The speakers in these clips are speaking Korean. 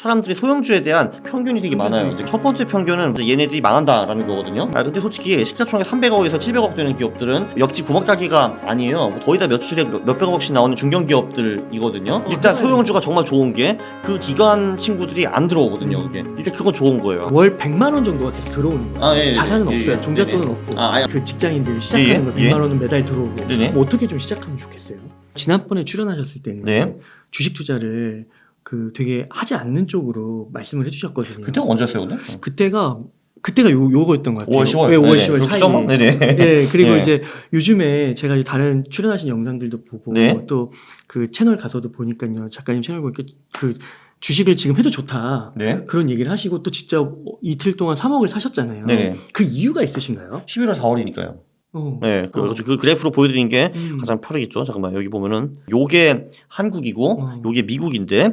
사람들이 소형주에 대한 편견이 되게 많아요. 이제 첫 번째 편견은 이제 얘네들이 망한다라는 거거든요. 근데 솔직히 시가총액 300억에서 700억 되는 기업들은 옆집 구멍가게가 아니에요. 거의 다 매출에 몇백억씩 나오는 중견기업들이거든요. 일단 소형주가 정말 좋은 게 그 기관 친구들이 안 들어오거든요. 그게 일단 그건 좋은 거예요. 월 100만 원 정도가 계속 들어오는 거예요. 예, 자산은 예, 없어요. 예, 종잣돈은 네네. 없고 그 직장인들이 시작하는 거 100만 원은 매달 들어오고 네네. 뭐 어떻게 좀 시작하면 좋겠어요? 지난번에 출연하셨을 때는 네. 주식 투자를 그 되게 하지 않는 쪽으로 말씀을 해주셨거든요. 그때가 언제였어요, 근데? 그때가 요거였던 것 같아요. 5월, 10월. 네, 5월, 10월 사이에. 네네. 예, 그리고 네. 이제 요즘에 제가 다른 출연하신 영상들도 보고 네. 또 그 채널 가서도 보니까요. 작가님 채널 보니까 그 주식을 지금 해도 좋다. 네. 그런 얘기를 하시고 또 진짜 이틀 동안 3억을 사셨잖아요. 네네. 그 이유가 있으신가요? 11월 4월이니까요. 어. 네, 그 그래프로 보여드린 게 음. 가장 빠르겠죠. 잠깐만, 여기 보면은 요게 한국이고 어. 요게 미국인데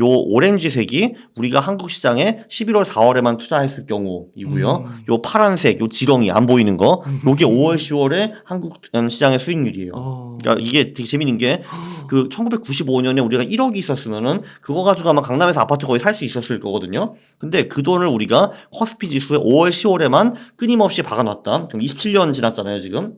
요 오렌지색이 우리가 한국 시장에 11월 4월에만 투자했을 경우이고요. 요 파란색 요 지렁이 안 보이는 거 요게 5월 10월에 한국 시장의 수익률이에요. 그러니까 이게 되게 재밌는 게 그 1995년에 우리가 1억이 있었으면은 그거 가지고 아마 강남에서 아파트 거의 살 수 있었을 거거든요. 근데 그 돈을 우리가 코스피 지수에 5월 10월에만 끊임없이 박아놨다. 그럼 27년 지났잖아요, 지금.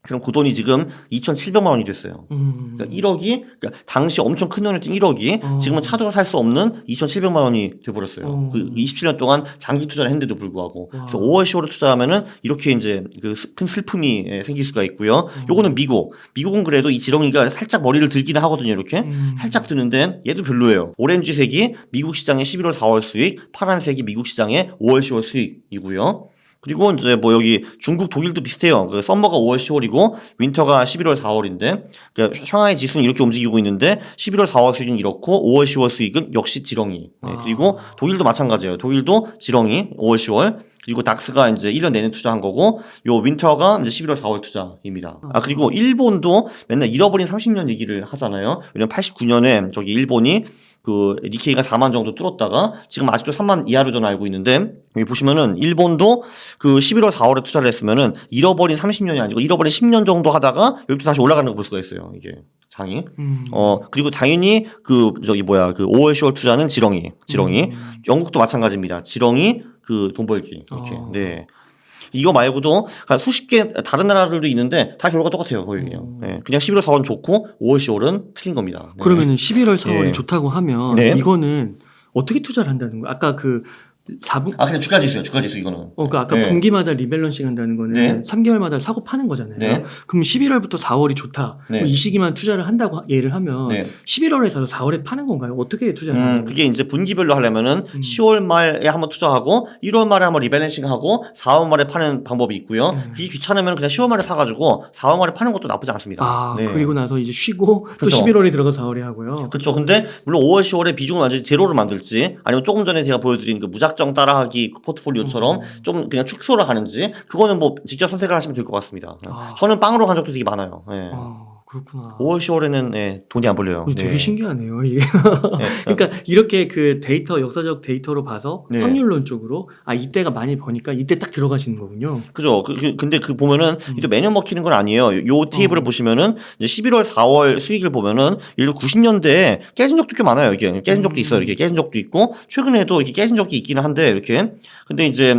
그럼 그 돈이 지금 2,700만 원이 됐어요. 그러니까 1억이, 그러니까 당시 엄청 큰 돈이었던 1억이 지금은 차도 살 수 없는 2,700만 원이 돼버렸어요. 그 27년 동안 장기 투자를 했는데도 불구하고. 그래서 5월, 10월에 투자하면은 이렇게 이제 그 큰 슬픔이 생길 수가 있고요. 요거는 미국. 미국은 그래도 이 지렁이가 살짝 머리를 들기는 하거든요, 이렇게. 살짝 드는데 얘도 별로예요. 오렌지색이 미국 시장의 11월, 4월 수익, 파란색이 미국 시장의 5월, 10월 수익이고요. 그리고 이제 뭐 여기 중국, 독일도 비슷해요. 그 썸머가 5월, 10월이고 윈터가 11월, 4월인데 그러니까 샹하이 지수는 이렇게 움직이고 있는데 11월, 4월 수익은 이렇고 5월, 10월 수익은 역시 지렁이. 네, 그리고 독일도 마찬가지예요. 독일도 지렁이 5월, 10월. 그리고 닥스가 이제 1년 내내 투자한 거고 요 윈터가 이제 11월, 4월 투자입니다. 그리고 일본도 맨날 잃어버린 30년 얘기를 하잖아요. 왜냐면 89년에 저기 일본이 그 니케이가 4만 정도 뚫었다가 지금 아직도 3만 이하로 저는 알고 있는데 여기 보시면은 일본도 그 11월 4월에 투자를 했으면은 잃어버린 30년이 아니고 잃어버린 10년 정도 하다가 여기도 다시 올라가는 거 볼 수가 있어요. 이게 장이. 그리고 당연히 그 저기 뭐야 그 5월 10월 투자는 지렁이. 영국도 마찬가지입니다. 지렁이 그 돈 벌기. 이렇게. 네. 이거 말고도 수십 개 다른 나라들도 있는데 다 결과가 똑같아요. 거의 그냥. 네. 그냥 11월 4월은 좋고 5월 10월은 틀린 겁니다. 네. 그러면은 11월 4월이 네. 좋다고 하면 네. 이거는 어떻게 투자를 한다는 거예요? 아까 그 4분 그냥 주가지수요. 주가지수 이거는. 그 아까 네. 분기마다 리밸런싱 한다는 거는 네. 3개월마다 사고 파는 거잖아요. 네. 그럼 11월부터 4월이 좋다. 네. 그럼 이 시기만 투자를 한다고 예를 하면 네. 11월에 사서 4월에 파는 건가요? 어떻게 투자를 하는 거예요? 그게 이제 분기별로 하려면은 10월 말에 한번 투자하고 1월 말에 한번 리밸런싱하고 4월 말에 파는 방법이 있고요. 그게 귀찮으면 그냥 10월 말에 사가지고 4월 말에 파는 것도 나쁘지 않습니다. 네. 그리고 나서 이제 쉬고 또 그쵸. 11월에 들어가 4월에 하고요. 그렇죠. 근데 물론 5월, 10월에 비중을 완전히 제로를 만들지 아니면 조금 전에 제가 보여드린 그 무작정 따라하기 포트폴리오처럼 좀 그냥 축소를 하는지 그거는 뭐 직접 선택을 하시면 될 것 같습니다. 저는 빵으로 간 적도 되게 많아요. 네. 그렇구나. 5월, 10월에는 네, 돈이 안 벌려요. 되게 네. 신기하네요. 이게. 네. 그러니까 이렇게 그 데이터 역사적 데이터로 봐서 네. 확률론적으로 이때가 많이 버니까 이때 딱 들어가시는 거군요. 그죠. 근데 그 보면은 이게 매년 먹히는 건 아니에요. 요 테이블을 보시면은 이제 11월, 4월 수익을 보면은 예를 들어 90년대에 깨진 적도 꽤 많아요. 이게 깨진 적도 있어요. 이렇게 깨진 적도 있고 최근에도 이렇게 깨진 적이 있기는 한데 이렇게. 근데 이제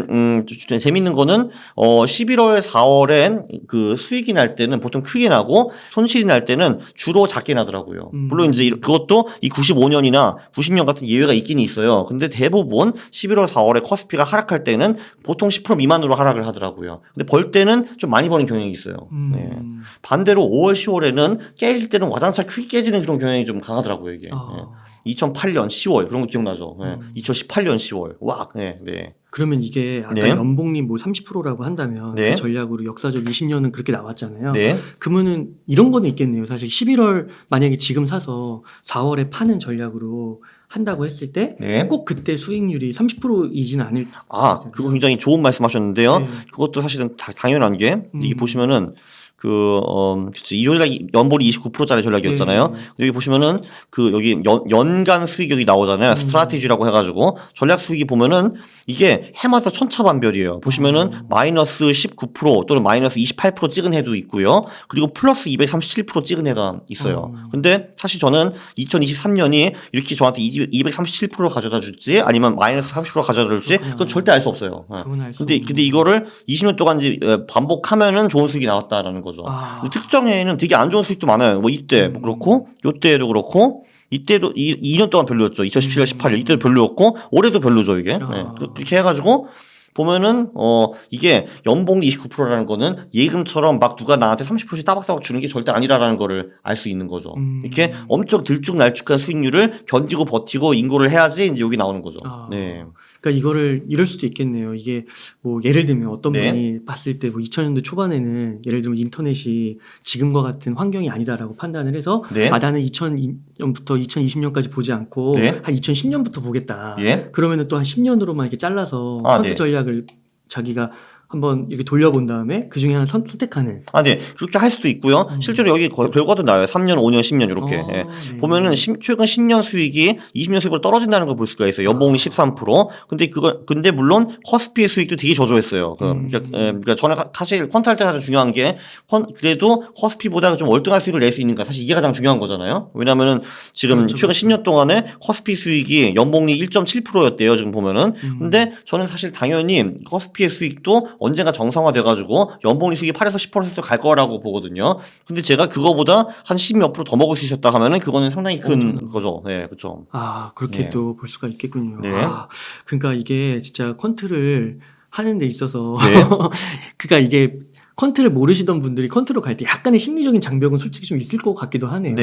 재밌는 거는 11월, 4월에 그 수익이 날 때는 보통 크게 나고 손실이 날 때는 주로 작게 나더라고요. 물론 이제 그것도 이 95년이나 90년 같은 예외가 있긴 있어요. 근데 대부분 11월, 4월에 코스피가 하락할 때는 보통 10% 미만으로 하락을 하더라고요. 근데 벌 때는 좀 많이 버는 경향이 있어요. 네. 반대로 5월, 10월에는 깨질 때는 와장창 크게 깨지는 그런 경향이 좀 강하더라고요, 이게. 네. 2008년 10월 그런 거 기억나죠? 네. 2018년 10월. 와, 네, 네. 그러면 이게 아까 네. 연봉이 뭐 30%라고 한다면 네. 그 전략으로 역사적 20년은 그렇게 나왔잖아요. 네. 그러면은 이런 거는 있겠네요. 사실 11월 만약에 지금 사서 4월에 파는 전략으로 한다고 했을 때 꼭 네. 그때 수익률이 30%이지는 않을 그거 굉장히 좋은 말씀 하셨는데요. 네. 그것도 사실은 당연한 게, 이게 보시면은, 이 전략이 연보리 29%짜리 전략이었잖아요. 여기 보시면은 여기 연간 수익 여기 나오잖아요. 스트라테지라고 해가지고 전략 수익이 보면은 이게 해마다 천차만별이에요. 보시면은 마이너스 19% 또는 마이너스 28% 찍은 해도 있고요. 그리고 플러스 237% 찍은 해가 있어요. 근데 사실 저는 2023년이 이렇게 저한테 237% 가져다 줄지 아니면 마이너스 30% 가져다 줄지 그건 절대 알 수 없어요. 근데 이거를 20년 동안 이제 반복하면은 좋은 수익이 나왔다라는 거죠. 특정 해에는 되게 안 좋은 수익도 많아요. 뭐 이때 뭐 그렇고 요때도 그렇고 이때도 2년 동안 별로였죠. 2017년, 18년 이때도 별로였고 올해도 별로죠 이게. 네. 그렇게 해가지고 보면은 이게 연봉리 29%라는 거는 예금처럼 막 누가 나한테 30%씩 따박따박 주는 게 절대 아니라라는 거를 알 수 있는 거죠. 이렇게 엄청 들쭉날쭉한 수익률을 견디고 버티고 인고를 해야지 이제 여기 나오는 거죠. 네. 그러니까 이거를 이럴 수도 있겠네요. 이게 뭐 예를 들면 어떤 분이 봤을 때 뭐 2000년도 초반에는 예를 들면 인터넷이 지금과 같은 환경이 아니다라고 판단을 해서 나는 2000년부터 2020년까지 보지 않고 한 2010년부터 보겠다. 그러면은 또 한 10년으로만 이렇게 잘라서 펀드 전략을 자기가 한번 이렇게 돌려본 다음에 그 중에 하나 선택하는. 네. 그렇게 할 수도 있고요. 실제로 여기 결과도 나와요. 3년, 5년, 10년 이렇게. 보면은 최근 10년 수익이 20년 수익으로 떨어진다는 걸 볼 수가 있어요. 연봉이 13%. 근데 물론 코스피의 수익도 되게 저조했어요. 그러니까 저는 사실 퀀트 할 때 가장 중요한 게 그래도 코스피보다 좀 월등한 수익을 낼 수 있는가. 사실 이게 가장 중요한 거잖아요. 왜냐면은 지금 최근 10년 동안에 코스피 수익이 연봉이 1.7%였대요. 지금 보면은. 근데 저는 사실 당연히 코스피의 수익도 언젠가 정상화돼가지고 연봉리 수익이 8에서 10% 갈 거라고 보거든요. 근데 제가 그거보다 한 10몇 프로 더 먹을 수 있었다 하면은 그거는 상당히 큰 거죠. 네, 그렇죠. 그렇게 또 볼 수가 있겠군요. 그러니까 이게 진짜 퀀트를 하는 데 있어서 그러니까 이게 퀀트를 모르시던 분들이 퀀트로 갈 때 약간의 심리적인 장벽은 솔직히 좀 있을 것 같기도 하네요.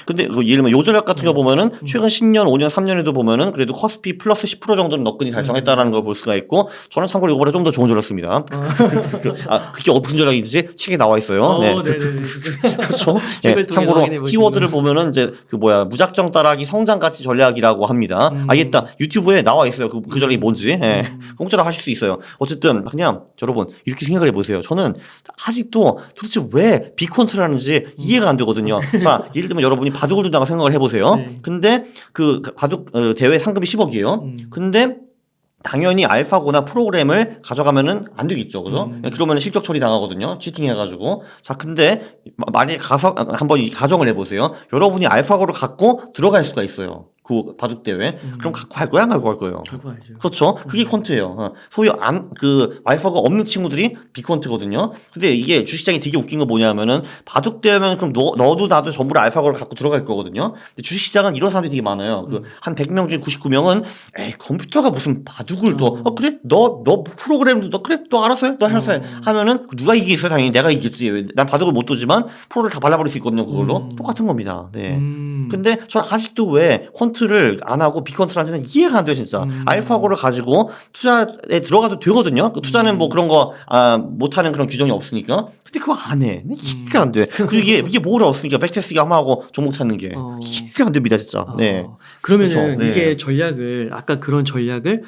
근데 뭐 예를 들면 요 전략 같은 거 보면은 최근 10년, 5년, 3년에도 보면은 그래도 코스피 플러스 10% 정도는 너끈히 달성했다라는 걸 볼 수가 있고 저는 참고로 이거보다 좀 더 좋은 전략 씁니다. 그게 무슨 전략인지 책에 나와 있어요. 그렇죠. 참고로 키워드를 보면은 이제 무작정 따라하기 성장 가치 전략이라고 합니다. 알겠다. 유튜브에 나와 있어요. 그 전략이 뭔지. 공짜로 하실 수 있어요. 어쨌든 그냥 여러분 이렇게 생각을 해보세요. 저는 아직도 도대체 왜 빅콘트를 하는지 이해가 안 되거든요. 자, 예를 들면 여러분이 바둑을 둔다고 생각을 해보세요. 근데 그 바둑 대회 상금이 10억이에요. 근데 당연히 알파고나 프로그램을 가져가면은 안 되겠죠. 그죠? 그러면 실적 처리 당하거든요. 치팅 해가지고. 자, 근데 만약에 가서 한번 이 가정을 해보세요. 여러분이 알파고를 갖고 들어갈 수가 있어요. 그 바둑 대회. 그럼 갖고 갈 거야? 안 갖고 갈 거예요? 그렇죠. 그게 콘트예요. 소위 알파가 없는 친구들이 빅콘트거든요. 근데 이게 주식시장이 되게 웃긴 거 뭐냐면은 바둑 대회면 그럼 너도 나도 전부 다 알파고를 갖고 들어갈 거거든요. 근데 주식시장은 이런 사람들이 되게 많아요. 한 100명 중에 99명은 에이 컴퓨터가 무슨 바둑을 그래? 너 프로그램도 그래? 너 알아서 해? 너 알아서 해? 하면은 누가 이기겠어요? 당연히 내가 이기겠지. 난 바둑을 못 두지만 프로를 다 발라버릴 수 있거든요. 그걸로. 똑같은 겁니다. 근데 전 아직도 왜 퀀트를 안 하고 빅퀀트를 하는지는 이해가 안 돼요, 진짜. 알파고를 가지고 투자에 들어가도 되거든요. 그 투자는 뭐 그런 거, 못하는 그런 규정이 없으니까. 근데 그거 안 해. 이해가 안 돼. 그리고 이게 뭐가 없으니까 백테스트기 한번 하고 종목 찾는 게. 이해가 안 됩니다, 진짜. 그러면은 그렇죠. 이게 전략을, 아까 그런 전략을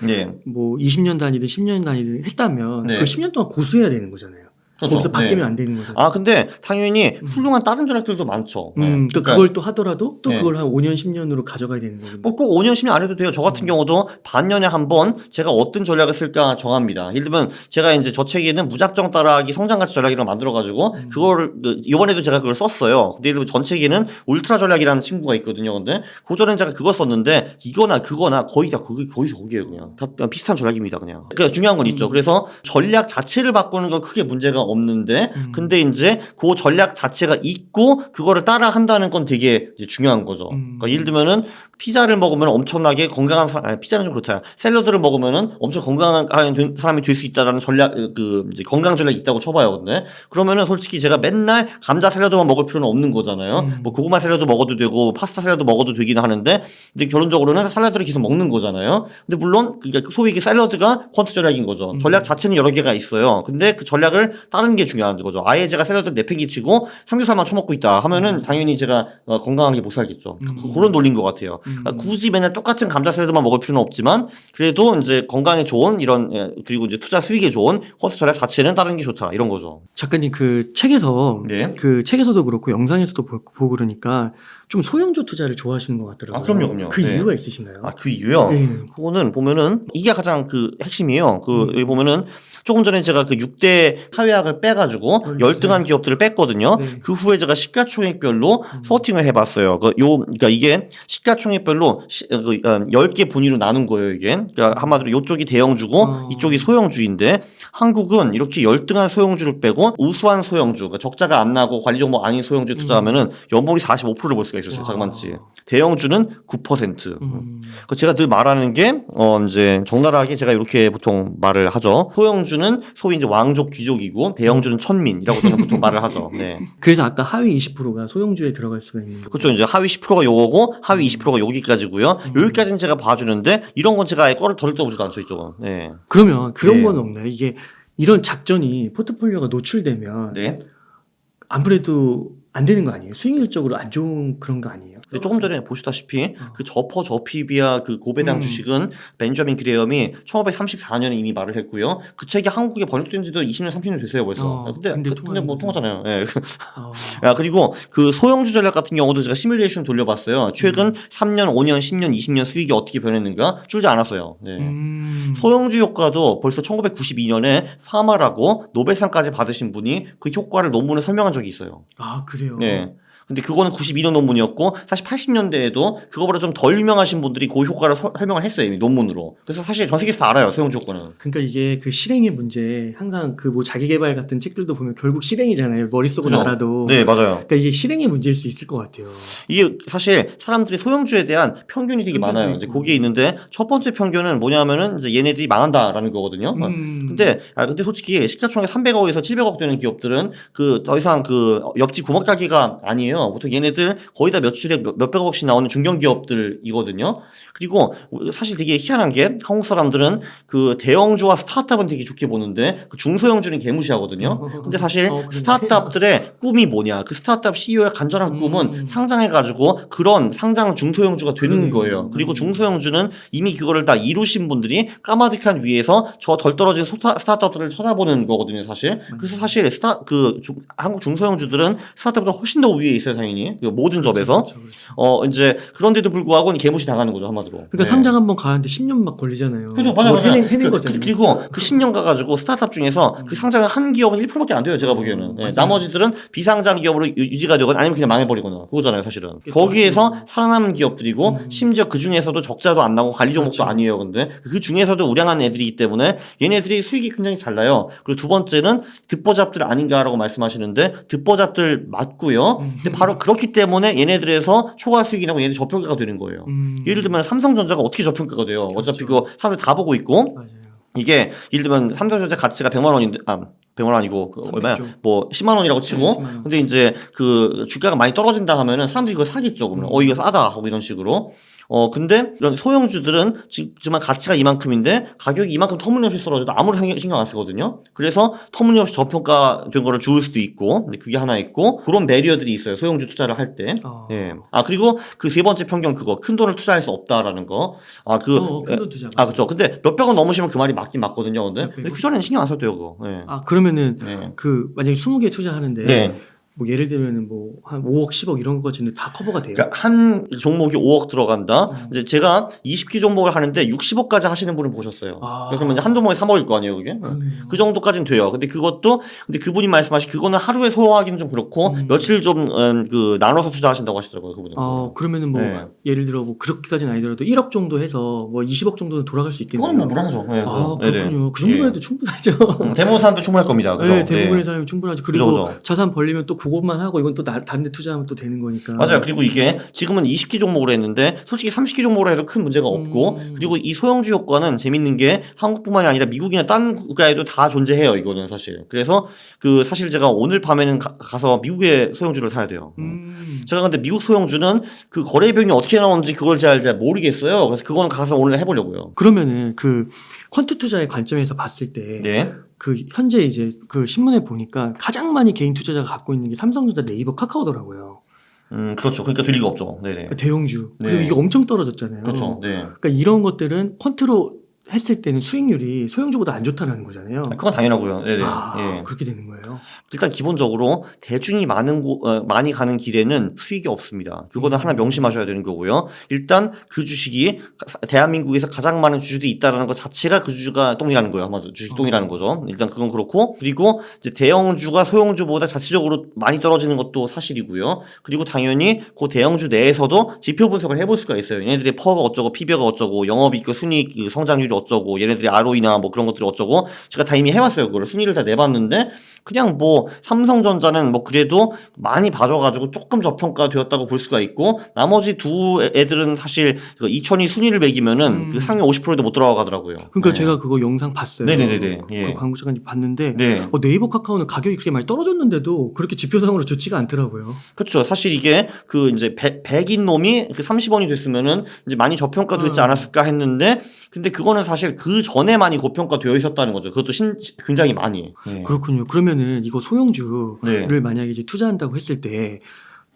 뭐 20년 단위든 10년 단위든 했다면 그 10년 동안 고수해야 되는 거잖아요. 그렇죠. 거기서 바뀌면 안 되는 거잖아요. 근데 당연히 훌륭한 다른 전략들도 많죠. 그러니까 그걸 또 하더라도 또 그걸 한 5년, 10년으로 가져가야 되는 거죠. 꼭 5년, 10년 안 해도 돼요. 저 같은 경우도 반년에 한 번 제가 어떤 전략을 쓸까 정합니다. 예를 들면 제가 이제 저 책에는 무작정 따라하기 성장가치 전략이라고 만들어가지고 그거를 이번에도 제가 그걸 썼어요. 근데 예를 들면 전 책에는 울트라 전략이라는 친구가 있거든요. 근데 고전엔 제가 그거 썼는데 이거나 그거나 거의 다 거기서 거기에요. 그냥 다 비슷한 전략입니다. 그러니까 중요한 건 있죠. 그래서 전략 자체를 바꾸는 건 크게 문제가 없는데 근데 이제 그 전략 자체가 있고 그거를 따라 한다는 건 되게 이제 중요한 거죠. 그러니까 예를 들면은 피자를 먹으면 엄청나게 건강한 사람, 피자는 좀 그렇다. 샐러드를 먹으면은 엄청 건강한 사람이 될 수 있다라는 전략, 이제 건강 전략이 있다고 쳐봐요. 근데 그러면은 솔직히 제가 맨날 감자 샐러드만 먹을 필요는 없는 거잖아요. 뭐 고구마 샐러드 먹어도 되고 파스타 샐러드 먹어도 되긴 하는데 이제 결론적으로는 샐러드를 계속 먹는 거잖아요. 근데 물론 소위 샐러드가 퀀트 전략인 거죠. 전략 자체는 여러 개가 있어요. 근데 그 전략을 다른 게 중요한 거죠. 아예 제가 샐러드 내팽개치고 삼겹살만 처먹고 있다 하면은 당연히 제가 건강하게 못 살겠죠. 그런 논리인 것 같아요. 그러니까 굳이 맨날 똑같은 감자 샐러드만 먹을 필요는 없지만 그래도 이제 건강에 좋은 이런 그리고 이제 투자 수익에 좋은 호두 전략 자체는 다른 게 좋다 이런 거죠. 작가님 그 책에서 네. 그 책에서도 그렇고 영상에서도 보고 그러니까 좀 소형주 투자를 좋아하시는 것 같더라고요. 아, 그럼요. 그 네. 이유가 있으신가요? 아, 그 이유요? 네. 그거는 보면은 이게 가장 그 핵심이에요. 여기 보면은 조금 전에 제가 그 6대 사회학을 빼가지고 열등한 기업들을 뺐거든요. 네. 그 후에 제가 시가총액별로 소팅을 해봤어요. 그러니까 이게 시가총액별로 10개 분위로 나눈 거예요, 이게. 그러니까 한마디로 이쪽이 대형주고 이쪽이 소형주인데 한국은 이렇게 열등한 소형주를 빼고 우수한 소형주, 그러니까 적자가 안 나고 관리 종목 아닌 소형주에 투자하면은 연봉이 45%를 볼 수가 있었어요. 자그만치. 대형주는 9%. 제가 늘 말하는 게 이제 적나라하게 제가 이렇게 보통 말을 하죠. 소형주는 소위 이제 왕족 귀족이고 대형주는 천민이라고 저는 보통 말을 하죠. 네. 그래서 아까 하위 20%가 소형주에 들어갈 수가 있는 거죠. 그렇죠. 이제 하위 10%가 요거고 하위 20%가 여기까지고요. 여기까지는 제가 봐주는데 이런 건 제가 아예 꼴을 덜 떠보지도 않죠, 이쪽은. 네. 그러면 그런 네. 건 없나요? 이게 이런 작전이 포트폴리오가 노출되면 네. 아무래도 안 되는 거 아니에요? 수익률적으로 안 좋은 그런 거 아니에요? 근데 조금 전에 보시다시피 그 저피비아 그 고배당 주식은 벤저민 그레엄이 1934년에 이미 말을 했고요. 그 책이 한국에 번역된 지도 20년, 30년 됐어요, 벌써. 근데 뭐 통하잖아요. 예. 야, 그리고 그 소형주 전략 같은 경우도 제가 시뮬레이션 돌려봤어요. 최근 3년, 5년, 10년, 20년 수익이 어떻게 변했는가 줄지 않았어요. 네. 소형주 효과도 벌써 1992년에 파마라고 노벨상까지 받으신 분이 그 효과를 논문에 설명한 적이 있어요. 아, 그래요? 네. 근데 그거는 92년 논문이었고 사실 80년대에도 그거보다 좀 덜 유명하신 분들이 그 효과를 설명을 했어요, 이미 논문으로. 그래서 사실 전 세계에서 다 알아요, 소형주 효과는. 그러니까 이게 그 실행의 문제, 항상 그 뭐 자기개발 같은 책들도 보면 결국 실행이잖아요. 머릿속은 그죠? 알아도. 네, 맞아요. 그러니까 이게 실행의 문제일 수 있을 것 같아요. 이게 사실 사람들이 소형주에 대한 편견이 되게 많아요. 이제 거기에 있는데 첫 번째 편견은 뭐냐면은 이제 얘네들이 망한다라는 거거든요. 근데 솔직히 시가총액 300억에서 700억 되는 기업들은 그 더 이상 그 옆집 구멍 따기가 아니에요. 보통 얘네들 거의 다 매출액 몇백억씩 나오는 중견 기업들이거든요. 그리고 사실 되게 희한한 게 한국 사람들은 그 대형주와 스타트업은 되게 좋게 보는데 그 중소형주는 개무시하거든요. 근데 사실 스타트업들의 꿈이 뭐냐? 그 스타트업 CEO의 간절한 꿈은 상장해가지고 그런 상장 중소형주가 되는 거예요. 그리고 중소형주는 이미 그거를 다 이루신 분들이 까마득한 위에서 저 덜 떨어진 스타트업들을 쳐다보는 거거든요, 사실. 그래서 사실 한국 중소형주들은 스타트업보다 훨씬 더 위에 있어요, 당연히. 그 모든 점에서. 이제 그런데도 불구하고 개무시 당하는 거죠, 한마디로. 그러니까 상장 한번 가는데 10년 막 걸리잖아요. 그죠, 맞아요. 해낸 거잖아요. 그리고 그 10년 가가지고 스타트업 중에서 그 상장을 한 기업은 1%밖에 안 돼요, 제가 보기에는. 네, 나머지들은 비상장 기업으로 유지가 되거나 아니면 그냥 망해버리거나 그거잖아요, 사실은. 거기에서 살아남은 기업들이고 심지어 그 중에서도 적자도 안 나고 관리 종목도 아니에요, 근데 그 중에서도 우량한 애들이기 때문에 얘네들이 수익이 굉장히 잘 나요. 그리고 두 번째는 듣보잡들 아닌가라고 말씀하시는데 듣보잡들 맞고요. 근데 바로 그렇기 때문에 얘네들에서 초과 수익이 나고 얘네들 저평가가 되는 거예요. 예를 들면 삼성전자가 어떻게 저평가가 돼요? 어차피 그거 사람들 다 보고 있고. 맞아요. 이게 예를 들면 삼성전자 가치가 100만 원인데 100만 원 아니고 얼마야? 뭐 10만 원이라고 치고. 10만 원. 근데 이제 그 주가가 많이 떨어진다 하면은 사람들이 이걸 사겠죠. 그러면 이거 싸다 하고 이런 식으로. 근데 이런 소형주들은 지금 가치가 이만큼인데 가격이 이만큼 터무니없이 떨어져도 아무런 신경 안 쓰거든요. 그래서 터무니없이 저평가된 거를 주울 수도 있고, 근데 그게 하나 있고 그런 배리어들이 있어요. 소형주 투자를 할 때. 예. 그리고 그 세 번째 편견 그거 큰 돈을 투자할 수 없다라는 거. 큰 돈 투자. 그렇죠. 근데 몇백억 넘으시면 그 말이 맞긴 맞거든요. 근데 그 전에는 신경 안 써도 돼요, 그거. 예. 그러면은 네. 그 만약에 20개 투자하는데 네. 뭐 예를 들면은 뭐 한 5억, 10억 이런 거지는 다 커버가 돼요. 그러니까 한 종목이 5억 들어간다. 이제 제가 20기 종목을 하는데 60억까지 하시는 분을 보셨어요. 그래서 이제 한두 번에 3억일 거 아니에요, 그게? 그 정도까지는 돼요. 근데 그분이 말씀하신 그거는 하루에 소화하기는 좀 그렇고 며칠 좀 나눠서 투자하신다고 하시더라고요, 그분은. 그러면은 뭐 네. 예를 들어 뭐 그렇게까지는 아니더라도 1억 정도 해서 뭐 20억 정도는 돌아갈 수 있겠네요. 그건 뭐 불안하죠. 네, 그렇군요. 그 정도만 해도 충분하죠. 대부분 사람도 충분할 겁니다. 그죠? 네, 대부분의 사람이 충분하죠. 그리고 그죠. 자산 벌리면 또 그것만 하고 이건 또 다른 데 투자하면 또 되는 거니까. 맞아요. 그리고 이게 지금은 20기 종목으로 했는데 솔직히 30기 종목으로 해도 큰 문제가 없고 그리고 이 소형주 효과는 재밌는 게 한국뿐만이 아니라 미국이나 딴 국가에도 다 존재해요. 이거는 사실. 그래서 사실 제가 오늘 밤에는 가서 미국의 소형주를 사야 돼요. 제가 근데 미국 소형주는 그 거래비용이 어떻게 나오는지 그걸 잘 모르겠어요. 그래서 그거는 가서 오늘 해보려고요. 그러면은 그 퀀트 투자의 관점에서 봤을 때 네. 그 현재 이제 그 신문에 보니까 가장 많이 개인 투자자가 갖고 있는 게 삼성전자, 네이버, 카카오더라고요. 그렇죠. 그러니까 될 리가 없죠. 네네. 그러니까 대형주. 그리고 네. 이게 엄청 떨어졌잖아요. 그렇죠. 네. 그러니까 이런 것들은 퀀트로 했을 때는 수익률이 소형주보다 안 좋다는 거잖아요. 그건 당연하고요. 네네. 아, 예. 그렇게 되는 거예요. 일단 기본적으로 대중이 많이 가는 길에는 수익이 없습니다. 그거는 하나 명심하셔야 되는 거고요. 일단 그 주식이 대한민국에서 가장 많은 주주들이 있다는 것 자체가 그 주주가 똥이라는 거예요. 아마도 주식 똥이라는 거죠. 일단 그건 그렇고, 그리고 이제 대형주가 소형주보다 자체적으로 많이 떨어지는 것도 사실이고요. 그리고 당연히 그 대형주 내에서도 지표 분석을 해볼 수가 있어요. 얘네들의 퍼가 어쩌고, PB가 어쩌고, 영업이익, 순이익, 성장률이 어쩌고, 얘네들의 ROE나 뭐 그런 것들이 어쩌고, 제가 다 이미 해봤어요. 그걸 순위를 다 내봤는데 그냥 뭐 삼성전자는 뭐 그래도 많이 봐줘가지고 조금 저평가되었다고 볼 수가 있고, 나머지 두 애들은 사실 2000이 순위를 매기면은 그 상위 50%도 못 들어가더라고요. 그러니까 네. 제가 그거 영상 봤어요. 네네네네. 그 예. 광고 시간 봤는데 네. 네이버, 카카오는 가격이 그렇게 많이 떨어졌는데도 그렇게 지표상으로 좋지가 않더라고요. 그렇죠. 사실 이게 그 이제 100인 놈이 그 30원이 됐으면은 이제 많이 저평가되지 않았을까 했는데, 근데 그거는 사실 그 전에 많이 고평가되어 있었다는 거죠. 그것도 굉장히 많이. 네. 그렇군요. 그러면은 이거 소형주를 네. 만약에 이제 투자한다고 했을 때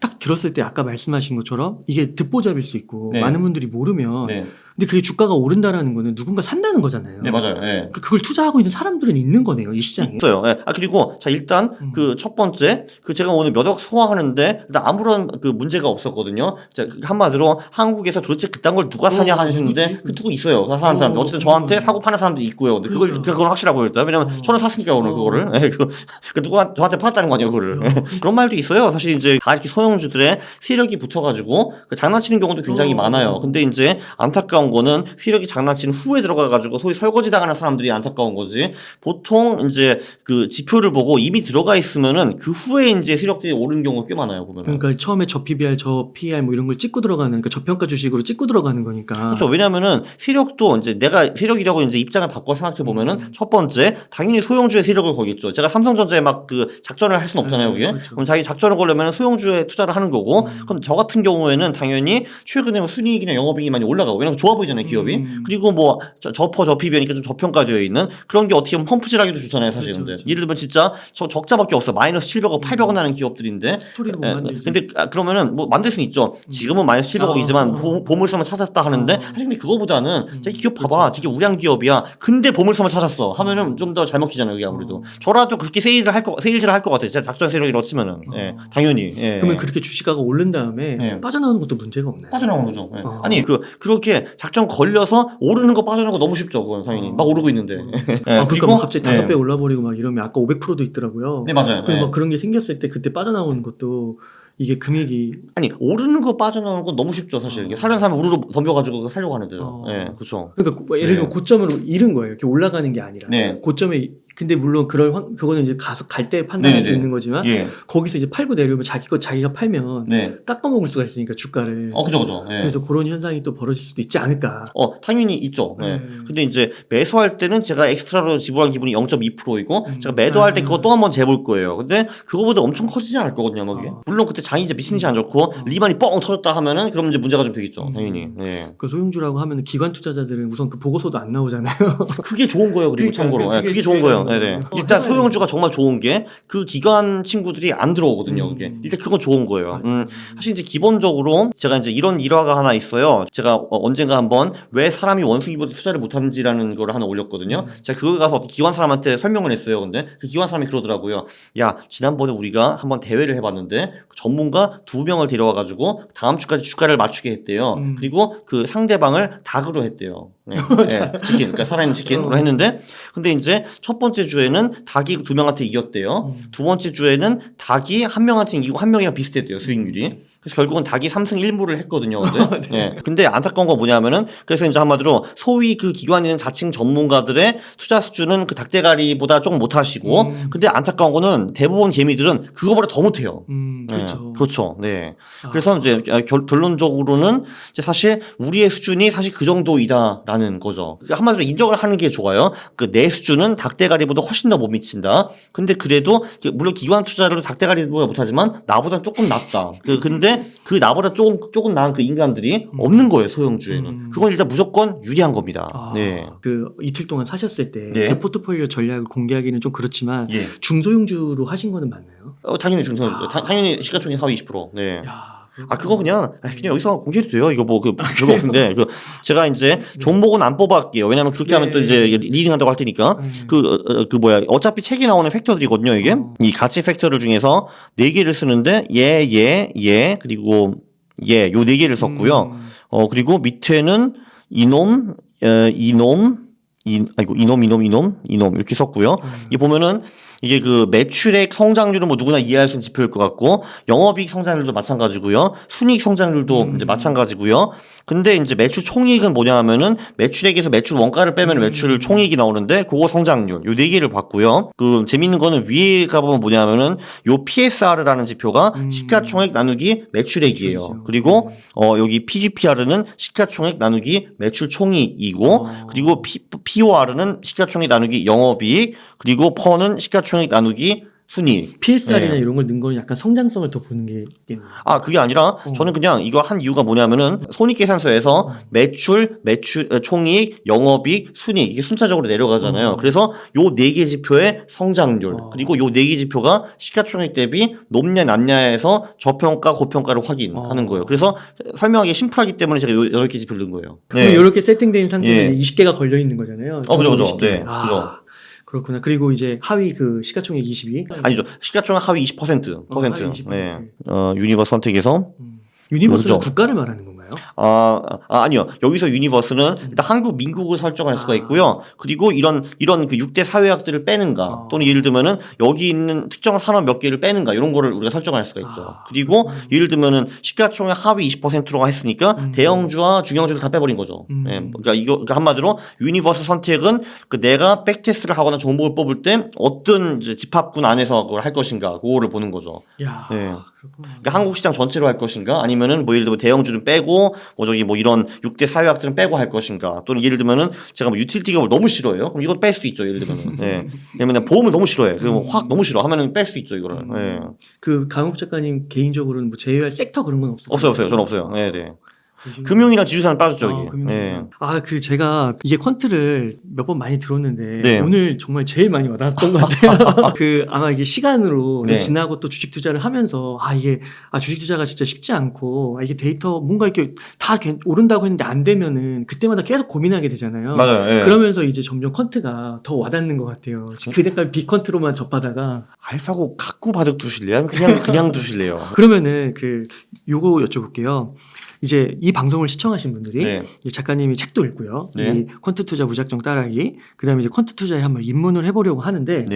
딱 들었을 때 아까 말씀하신 것처럼 이게 듣보잡일 수 있고 네. 많은 분들이 모르면 네. 근데 그게 주가가 오른다라는 거는 누군가 산다는 거잖아요. 네, 맞아요. 예. 그걸 투자하고 있는 사람들은 있는 거네요, 이 시장에. 있어요. 예. 그리고 자 일단 그 첫 번째 그 제가 오늘 몇 억 소화하는데 일단 아무런 그 문제가 없었거든요. 자, 한마디로 한국에서 도대체 그딴 걸 누가 사냐 하시는데 누구지? 그 누구 있어요. 사는 사람들. 어쨌든 저한테 사고 파는 사람들이 있고요. 근데 그건 확실하고요. 일단 왜냐면 저는 샀으니까 오늘 그거를. 예. 그 누가 저한테 팔았다는 거 아니에요, 그거를. 그런 말도 있어요. 사실 이제 다 이렇게 소형주들의 세력이 붙어가지고 그 장난치는 경우도 굉장히 많아요. 근데 이제 안타까운 거는 세력이 장난친 후에 들어가가지고 소위 설거지 당하는 사람들이 안타까운 거지. 보통 이제 그 지표를 보고 이미 들어가 있으면은 그 후에 이제 세력들이 오른 경우가 꽤 많아요, 보면. 그러니까 처음에 저 PBR, 저 PER 뭐 이런 걸 찍고 들어가는, 그러니까 저평가 주식으로 찍고 들어가는 거니까. 그렇죠. 왜냐면은 세력도 이제 내가 세력이라고 이제 입장을 바꿔 생각해 보면은 첫 번째 당연히 소형주의 세력을 걸겠죠. 제가 삼성전자에 막 그 작전을 할 수는 없잖아요, 그게. 그렇죠. 그럼 자기 작전을 걸려면 소형주에 투자를 하는 거고. 그럼 저 같은 경우에는 당연히 최근에 뭐 순이익이나 영업이익이 많이 올라가고, 왜냐면 좋아 보이잖아요, 기업이. 그리고 뭐 저PB니까 좀 저평가되어 있는 그런 게 어떻게 보면 펌프질하기도 좋잖아요, 사실. 그렇죠, 근데 그렇죠. 예를 들면 진짜 저 적자밖에 없어. 마이너스 700억, 800억 나는 기업들인데. 스토리를 못 예, 만들지. 근데 그러면은 뭐 만들 수는 있죠. 지금은 마이너스 700억이지만 보물섬을 찾았다 하는데 사실 근데 그거보다는 이 기업 봐봐, 되게 우량 기업이야. 근데 보물섬을 찾았어 하면은 좀 더 잘 먹히잖아요, 그게 아무래도. 저라도 그렇게 세일즈를 할 것 같아요. 진짜 작전 세력이라고 치면은. 예, 당연히. 예. 그러면 그렇게 주식가가 오른 다음에 네. 빠져나오는 것도 문제가 없나요? 빠져나오는 거죠. 예. 아니 그렇게 작전 걸려서 오르는 거 빠져나오는 거 너무 쉽죠. 그건 당연히 막 오르고 있는데. 예, 그러니까 뭐 갑자기 네. 5배 올라버리고 막 이러면 아까 500%도 있더라고요. 네, 맞아요. 그리고 예. 막 그런 게 생겼을 때 그때 빠져나오는 것도 이게 금액이 아니 오르는 거 빠져나오는 건 너무 쉽죠, 사실. 이게 사려는 사람 우르르 덤벼가지고 살려고 하는데요. 예, 그렇죠. 그러니까 뭐 예를 들면 고점으로 잃은 거예요. 이렇게 올라가는 게 아니라 네. 고점에. 근데 물론 그거는 이제 가서 갈 때 판단할 수 네네. 있는 거지만 예. 거기서 이제 팔고 내려오면 자기가 팔면 네. 깎아먹을 수가 있으니까 주가를. 그죠. 예. 그래서 그런 현상이 또 벌어질 수도 있지 않을까. 당연히 있죠. 예. 근데 이제 매수할 때는 제가 엑스트라로 지불한 기분이 0.2%이고 제가 매도할 때 그거 또 한번 재볼 거예요. 근데 그거보다 엄청 커지지 않을 거거든요, 그게. 물론 그때 장이 이제 미친 듯이 안 좋고 리만이 뻥 터졌다 하면은 그럼 이제 문제가 좀 되겠죠, 당연히. 예. 그 소형주라고 하면 기관 투자자들은 우선 그 보고서도 안 나오잖아요. 그게 좋은 거예요. 그리고 그러니까, 참고로 그게 그게 좋은 거예요. 중요해요. 네네. 일단 소형주가 정말 좋은 게 그 기관 친구들이 안 들어오거든요. 그게 일단 그건 좋은 거예요. 사실 이제 기본적으로 제가 이제 이런 일화가 하나 있어요. 제가 언젠가 한번 왜 사람이 원숭이보다 투자를 못하는지라는 걸 하나 올렸거든요. 제가 그거 가서 기관 사람한테 설명을 했어요. 근데 그 기관 사람이 그러더라고요. 야, 지난번에 우리가 한번 대회를 해봤는데 그 전문가 2명을 데려와가지고 다음 주까지 주가를 맞추게 했대요. 그리고 그 상대방을 닭으로 했대요. 네. 네. 치킨, 그러니까 살아있는 치킨으로 했는데, 근데 이제 첫 번째 주에는 닭이 2명한테 이겼대요. 두 번째 주에는 닭이 1명한테 이기고 1명이랑 비슷했대요, 수익률이. 그래서 결국은 닭이 3승 1무를 했거든요. 근데, 네. 근데 안타까운 건 뭐냐면은, 그래서 이제 한마디로 소위 그 기관에 있는 자칭 전문가들의 투자 수준은 그 닭대가리보다 조금 못하시고, 근데 안타까운 거는 대부분 개미들은 그거보다 더 못해요. 그렇죠. 네. 그렇죠. 네. 그래서 이제 결론적으로는 이제 사실 우리의 수준이 사실 그 정도이다라는 거죠. 한마디로 인정을 하는 게 좋아요. 그 내 수준은 닭대가리보다 닭대가리보다 훨씬 더 못 미친다. 근데 그래도 물론 기관 투자를 닭대가리보다 못하지만 나보다 조금 낫다. 근데 그 나보다 조금 나은 그 인간들이 없는 거예요, 소형주에는. 그건 일단 무조건 유리한 겁니다. 네. 그 이틀 동안 사셨을 때 네. 그 포트폴리오 전략을 공개하기는 좀 그렇지만 예. 중소형주로 하신 거는 맞나요? 당연히 중소형주. 당연히 시가총액 하위 20%. 네. 야, 그거 그냥 여기서 공개해도 돼요. 이거 뭐 별거 없는데 제가 이제 종목은 안 뽑아갈게요. 왜냐면 그렇게 하면 또 이제 리딩한다고 할 테니까 어차피 책에 나오는 팩터들이거든요. 이게 이 가치 팩터를 중에서 4개를 쓰는데 그리고 요 4개를 썼고요. 그리고 밑에는 이놈 이렇게 썼고요. 이 보면은 이게 그 매출액 성장률은 뭐 누구나 이해할 수 있는 지표일 것 같고 영업이익 성장률도 마찬가지고요. 순이익 성장률도 이제 마찬가지고요. 근데 이제 매출 총이익은 뭐냐 하면은 매출액에서 매출 원가를 빼면 매출 총이익이 나오는데 그거 성장률 요 4개를 봤고요. 그 재밌는 거는 위에 가보면 뭐냐 하면은 요 PSR이라는 지표가 시가총액 나누기 매출액이에요. 그리고 여기 PGPR은 시가총액 나누기 매출 총이익이고 그리고 POR은 시가총액 나누기 영업이익 그리고 퍼는 시가총액 나누기 순이익. PSR이나 이런 걸 넣은 거는 약간 성장성을 더 보는 게 있겠네요. 그게 아니라 저는 그냥 이거 한 이유가 뭐냐면은 손익계산서에서 매출, 총이익, 영업이익, 순이익 이게 순차적으로 내려가잖아요. 그래서 요 4개 지표의 성장률 그리고 요 4개 지표가 시가총액 대비 높냐 낮냐에서 저평가, 고평가를 확인하는 거예요. 그래서 설명하기 심플하기 때문에 제가 요 8개 지표를 넣은 거예요. 네. 이렇게 세팅된 상태에서 20개가 걸려 있는 거잖아요. 그죠. 네. 그죠. 그렇구나. 그리고 이제 하위 그 시가총액 22? 아니죠. 시가총액 하위 20%. 하위 20%. 네. 유니버스 선택에서. 유니버스는 그렇죠. 국가를 말하는 건가요? 아니요. 여기서 유니버스는 일단 한국, 민국을 설정할 수가 있고요. 그리고 이런 그 6대 사회학들을 빼는가 또는 예를 들면은 여기 있는 특정 산업 몇 개를 빼는가 이런 거를 우리가 설정할 수가 있죠. 그리고 예를 들면은 시가총액 하위 20%로 했으니까 대형주와 중형주를 다 빼버린 거죠. 네. 그러니까 한마디로 유니버스 선택은 그 내가 백테스트를 하거나 종목을 뽑을 때 어떤 이제 집합군 안에서 그걸 할 것인가 그거를 보는 거죠. 야, 네. 그러니까 한국 시장 전체로 할 것인가 아니면은 뭐 예를 들면 대형주는 빼고 이런 6대 사회학들은 빼고 할 것인가 또는 예를 들면은 제가 뭐 유틸리티 기업을 너무 싫어해요. 그럼 이거 뺄 수도 있죠. 예를 들면은. 네. 왜냐면 보험을 너무 싫어해. 그리고 확 너무 싫어 하면은 뺄 수 있죠. 이거를. 네. 그 강욱 작가님 개인적으로는 뭐 제외할 섹터 그런 건 없어요? 없어요. 저는 없어요. 네. 금융이랑 지주사는 빠졌죠. 여기. 네. 그 제가 이게 퀀트를 몇 번 많이 들었는데 네. 오늘 정말 제일 많이 와닿았던 것 같아요. 아마 이게 시간으로 지나고 또 주식 투자를 하면서 이게 주식 투자가 진짜 쉽지 않고 이게 데이터 뭔가 이렇게 다 오른다고 했는데 안 되면은 그때마다 계속 고민하게 되잖아요. 맞아요. 네. 그러면서 이제 점점 퀀트가 더 와닿는 것 같아요. 그때까지 빅퀀트로만 접하다가 알파고 갖고 바득 두실래요? 아니면 그냥 두실래요? 그러면은 요거 여쭤볼게요. 이제 이 방송을 시청하신 분들이 이 작가님이 책도 읽고요. 이 퀀트 투자 무작정 따라하기. 그다음에 이제 퀀트 투자에 한번 입문을 해보려고 하는데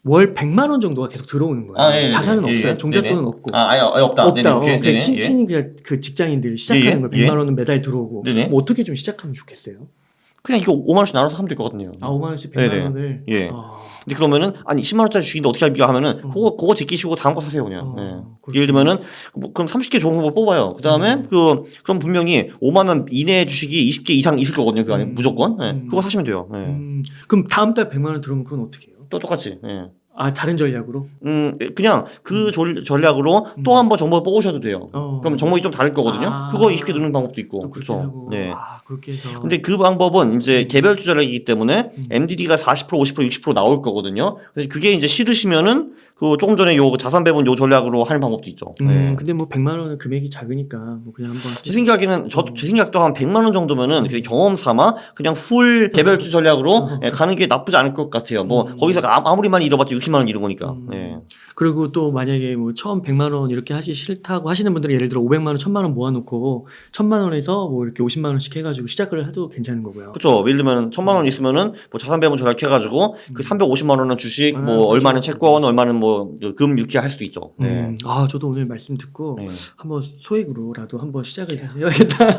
월 100만 원 정도가 계속 들어오는 거예요. 자산은 없어요. 종잣돈은 없고. 아예 없다. 없다. 그냥 신이 그냥 그 직장인들이 시작하는 거예요. 100만 원은 매달 들어오고. 뭐 어떻게 좀 시작하면 좋겠어요? 그냥 이거 5만 원씩 나눠서 하면 될 것 같네요. 5만 원씩 100만 원을. 근데 그러면은 10만 원짜리 주인데 어떻게 할까 하면은 그거 제끼시고 다음 거 사세요 그냥. 예를 들면은 그럼 30개 좋은 거 뽑아요. 그다음에 그럼 분명히 5만 원 이내 주식이 20개 이상 있을 거거든요. 그 안에 무조건. 그거 사시면 돼요. 그럼 다음 달 100만 원 들어오면 그건 어떻게 해요? 또 똑같이. 다른 전략으로? 그냥 그 전략으로 또 한 번 정보를 뽑으셔도 돼요. 그럼 정보이 좀 다를 거거든요. 그거 20개 넣는 방법도 있고. 그렇죠. 네. 그렇게 해서. 근데 그 방법은 이제 개별 투자이기 때문에 MDD가 40%, 50%, 60% 나올 거거든요. 그래서 그게 이제 싫으시면은 그 조금 전에 요 자산 배분 요 전략으로 하는 방법도 있죠. 근데 뭐 100만 원은 금액이 작으니까 뭐 그냥 한번. 제 생각에는 제 생각도 한 100만 원 정도면은 그냥 경험 삼아 그냥 풀 개별주 전략으로 가는 게 나쁘지 않을 것 같아요. 뭐 거기서 아무리 많이 잃어봤자 60만 원 잃은 거니까. 그리고 또 만약에 뭐 처음 100만 원 이렇게 하기 싫다고 하시는 분들은 예를 들어 500만 원, 1000만 원 모아놓고 1000만 원에서 뭐 이렇게 50만 원씩 해가지고 시작을 해도 괜찮은 거고요. 그렇죠. 예를 들면 1000만 원 있으면은 뭐 자산 배분 전략해가지고 그 350만 원은 주식, 뭐 얼마는 채권, 얼마는 뭐 금 이렇게 할 수도 있죠. 저도 오늘 말씀 듣고 한번 소액으로라도 한번 시작을 해야겠다.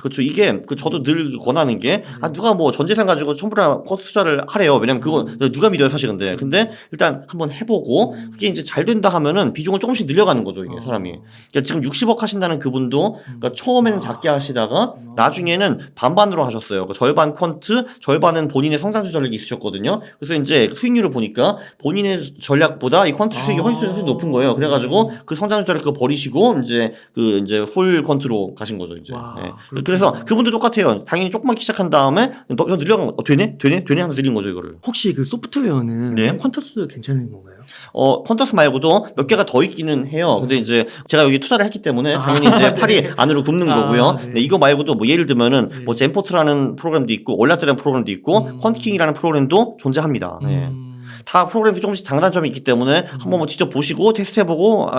그렇죠. 이게 저도 늘 권하는 게 누가 뭐 전 재산 가지고 전부 다 투자를 하래요. 왜냐면 그거 누가 믿어요 사실 근데 근데 일단 한번 해보고 그게 이제 잘 된다 하면은 비중을 조금씩 늘려가는 거죠, 이게 사람이. 그러니까 지금 60억 하신다는 그분도 그러니까 처음에는 작게 하시다가 나중에는 반반으로 하셨어요. 그 절반 퀀트, 절반은 본인의 성장주 전략이 있으셨거든요. 그래서 이제 수익률을 보니까 본인의 전략보다 이 퀀트 수익이 훨씬 높은 거예요. 그래가지고 그 성장주 전략 그거 버리시고 이제 풀 퀀트로 가신 거죠, 이제. 네. 그래서 그분도 똑같아요. 당연히 조그맣게 시작한 다음에 너 늘려간 거 되네 하면서 늘린 거죠, 이거를. 혹시 그 소프트웨어는 네. 퀀터스 괜찮은 건가요? 퀀터스 말고도 몇 개가 더 있기는 해요. 근데 이제 제가 여기 투자를 했기 때문에 당연히 이제 팔이 안으로 굽는 거고요. 네. 네, 이거 말고도 뭐 예를 들면은 네. 뭐 젠포트라는 프로그램도 있고 올라트라는 프로그램도 있고 퀀트킹이라는 프로그램도 존재합니다. 네. 다 프로그램도 조금씩 장단점이 있기 때문에 한번 뭐 직접 보시고 테스트해보고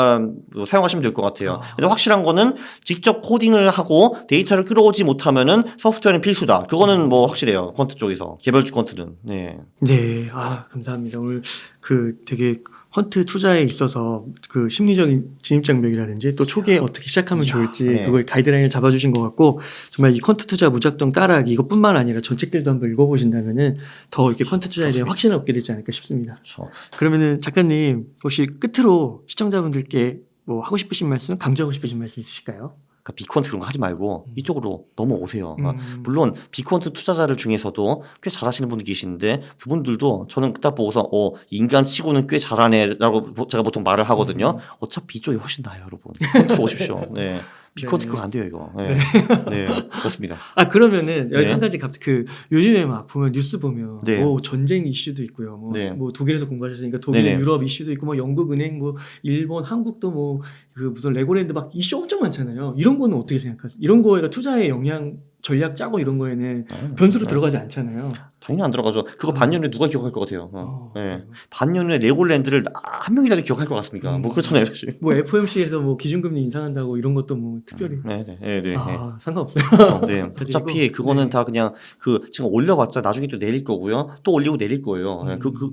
사용하시면 될 것 같아요. 근데 확실한 거는 직접 코딩을 하고 데이터를 끌어오지 못하면은 소프트웨어는 필수다. 그거는 뭐 확실해요. 퀀트 쪽에서 개별주 퀀트는. 네. 네, 감사합니다. 오늘 그 되게 퀀트 투자에 있어서 그 심리적인 진입 장벽이라든지 또 초기에 어떻게 시작하면 좋을지 네. 그걸 가이드라인을 잡아주신 것 같고 정말 이 퀀트 투자 무작정 따라하기 이것뿐만 아니라 전 책들도 한번 읽어보신다면은 더 이렇게 퀀트 투자에 대한 확신을 얻게 되지 않을까 싶습니다. 그렇죠. 그러면은 작가님 혹시 끝으로 시청자분들께 뭐 하고 싶으신 말씀, 강조하고 싶으신 말씀 있으실까요? 그러니까 빅퀀트 그런 거 하지 말고 이쪽으로 넘어오세요. 물론 빅퀀트 투자자들 중에서도 꽤 잘하시는 분들 계시는데 그분들도 저는 딱 보고서 인간 치고는 꽤 잘하네라고 제가 보통 말을 하거든요. 어차피 이쪽이 훨씬 나아요, 여러분. 퀀트 오십시오. 네. 빅컨트 그거 안 돼요, 이거. 네. 네. 그렇습니다. 그러면은 여기 네. 한 가지 요즘에 막 보면 뉴스 보면 네. 전쟁 이슈도 있고요. 네. 뭐 독일에서 공부하셨으니까 독일, 네네. 유럽 이슈도 있고 뭐 영국 은행, 뭐 일본, 한국도 뭐 그 무슨 레고랜드 막 이슈 엄청 많잖아요. 이런 거는 어떻게 생각하세요? 이런 거에가 투자의 영향 전략 짜고 이런 거에는 변수로 들어가지 않잖아요. 당연히 안 들어가죠. 그거 반년에 누가 기억할 것 같아요. 네. 반년에 레고랜드를 한 명이라도 기억할 것 같습니까? 뭐 그렇잖아요, 사실. 뭐 FOMC에서 뭐 기준금리 인상한다고 이런 것도 뭐 특별히 네. 상관없어요. 그렇죠. 네. 어차피 그거는 다 그냥 지금 올려봤자 나중에 또 내릴 거고요. 또 올리고 내릴 거예요.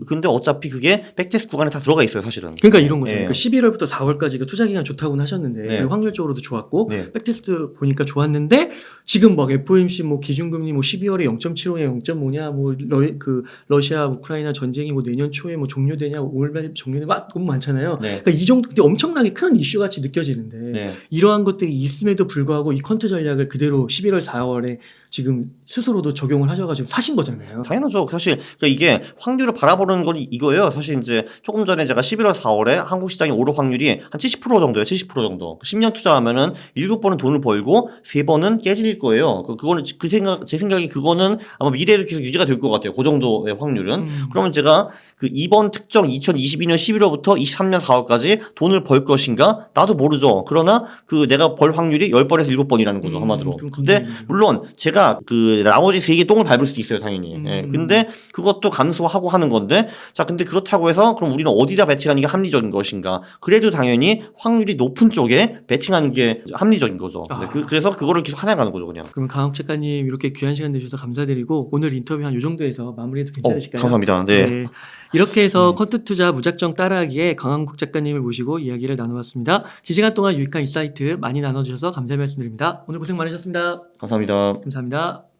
근데 어차피 그게 백테스트 구간에 다 들어가 있어요, 사실은. 그러니까 이런 거죠. 네. 그러니까 11월부터 4월까지가 투자 기간 좋다고는 하셨는데 네. 확률적으로도 좋았고 네. 백테스트 보니까 좋았는데 지금 막 FOMC 뭐 기준금리 뭐 12월에 0.75냐 0.5냐 뭐 러시아 우크라이나 전쟁이 뭐 내년 초에 뭐 종료되냐 올 말 종료되냐 막 너무 많잖아요. 네. 그러니까 이 정도 엄청나게 큰 이슈 같이 느껴지는데 네. 이러한 것들이 있음에도 불구하고 이 퀀트 전략을 그대로 11월 4월에 지금 스스로도 적용을 하셔가지고 사신 거잖아요. 당연하죠. 사실 그러니까 이게 확률을 바라보는 건 이거예요. 사실 이제 조금 전에 제가 11월 4월에 한국 시장이 오를 확률이 한 70% 정도예요. 70% 정도. 10년 투자하면은 7번은 돈을 벌고 3번은 깨질 거예요. 그거는 제 생각에 그거는 아마 미래에도 계속 유지가 될 것 같아요. 그 정도의 확률은. 그러면 제가 이번 특정 2022년 11월부터 23년 4월까지 돈을 벌 것인가? 나도 모르죠. 그러나 내가 벌 확률이 10번에서 7번이라는 거죠. 한마디로. 근데 물론 제가 나머지 3개 똥을 밟을 수도 있어요, 당연히. 예. 근데 그것도 감수하고 하는 건데, 자, 근데 그렇다고 해서 그럼 우리는 어디다 베팅하는 게 합리적인 것인가? 그래도 당연히 확률이 높은 쪽에 베팅하는 게 합리적인 거죠. 네. 그래서 그거를 계속 하나가는 거죠, 그냥. 그럼 강욱 작가님 이렇게 귀한 시간 내주셔서 감사드리고 오늘 인터뷰 한 요 정도에서 마무리해도 괜찮으실까요? 감사합니다. 네. 이렇게 해서 퀀트 투자 무작정 따라하기에 강한국 작가님을 모시고 이야기를 나눠봤습니다. 긴 시간 동안 유익한 인사이트 많이 나눠주셔서 감사의 말씀드립니다. 오늘 고생 많으셨습니다. 감사합니다. 감사합니다.